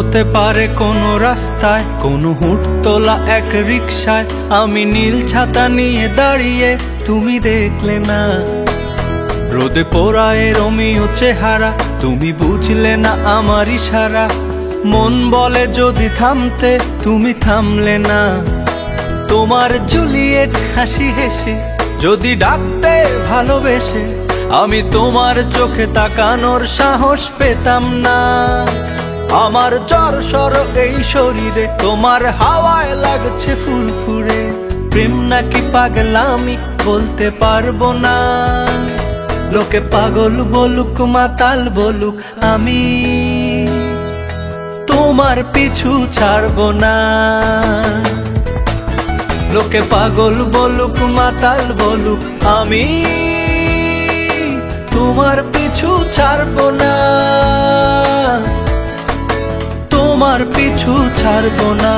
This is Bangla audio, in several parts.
হতে পারে কোনো রাস্তায়, কোনো হুটতোলা এক রিকশায় আমি নীল ছাতা নিয়ে দাঁড়িয়ে, তুমি দেখলে না। রোদে পোড়ায় রোমিও চেহারা, তুমি বুঝলে না আমার ইশারা। মন বলে যদি থামতে, তুমি থামলে না। তোমার জুলিয়েট হাসি হেসে যদি ডাকতে ভালোবেসে, আমি তোমার চোখে তাকানোর সাহস পেতাম না। আমার জ্বর সর এই শরীরে, তোমার হাওয়ায় লাগছে ফুরফুরে। প্রেম নাকি পাগলামি বলতে পারবো না। লোকে পাগল বলুক মাতাল বলুক, আমি তোমার পিছু ছাড়বো না। লোকে পাগল বলুক মাতাল বলুক, আমি তোমার পিছু ছাড়বো না। তোমার পিছু ছাড়বো না।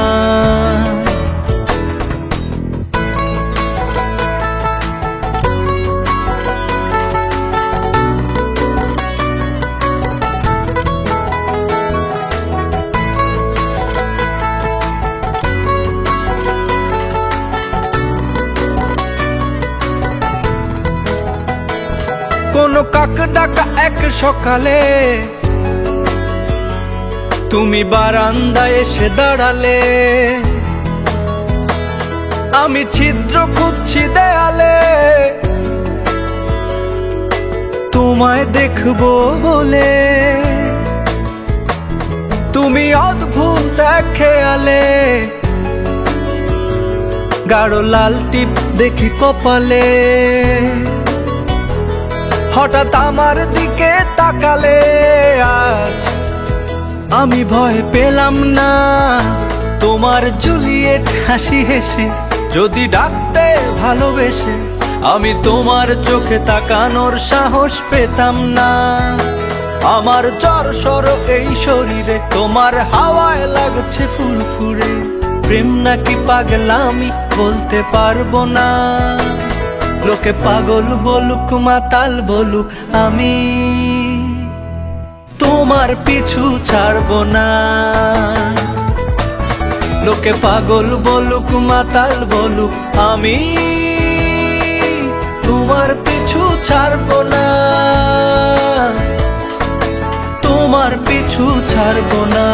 কোনো কাক ডাকা এক সকালে তুমি বারান্দায় এসে দাঁড়ালে। আমি ছিদ্র খুঁজছি দেয়ালে, তোমায় দেখবো বলে। তুমি অদ্ভুত এক খেয়ালে, গাঢ় লাল টিপ দেখি কপালে। হঠাৎ আমার দিকে তাকালে, আজ আমি ভয় পেলাম না। তোমার জুলিয়েট হাসি হেসে যদি ডাকতে ভালোবেসে, আমি তোমার চোখে তাকানোর সাহস পেতাম না। আমার জ্বর সর এই শরীরে, তোমার হাওয়ায় লাগছে ফুরফুরে। প্রেম নাকি পাগলামি বলতে পারবো না। লোকে পাগল বলুক মাতাল বলুক, আমি তোমার পিছু ছাড়বো না। লোকে পাগল বলুক মাতাল বলুক, আমি তোমার পিছু ছাড়বো না। তোমার পিছু ছাড়বো না।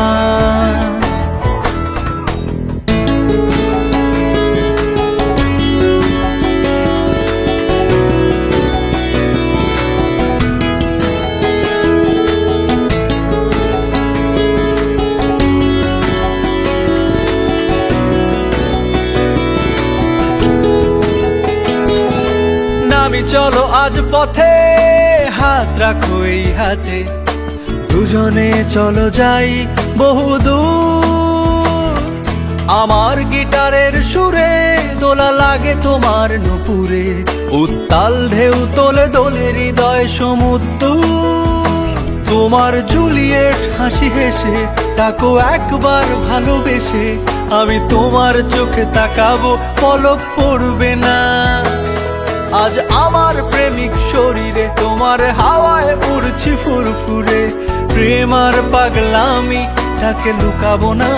আমি চলো আজ পথে, হাত রাখো এই হাতে। দুজনে চলো যাই বহুদূর। আমার গিটারের সুরে দোলা লাগে তোমার নুপুরে। উত্তাল ঢেউ তোলে দোলে হৃদয় সমুদ্র। তোমার জুলিয়েট হাসি হেসে ডাকো একবার ভালোবেসে। আমি তোমার চোখে তাকাবো, পলক পড়বে না। আজ আমার প্রেমিক শরীরে, তোমার হাওয়ায় উড়ছি ফুরফুরে। প্রেম আর পাগলামি তাকে লুকাবো না।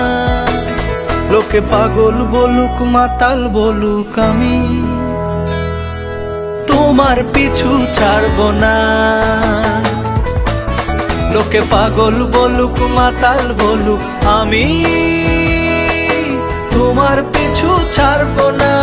লোকে পাগল বলুক মাতাল বলুক, আমি তোমার পিছু ছাড়বো না। লোকে পাগল বলুক মাতাল বলুক, আমি তোমার পিছু ছাড়বো না।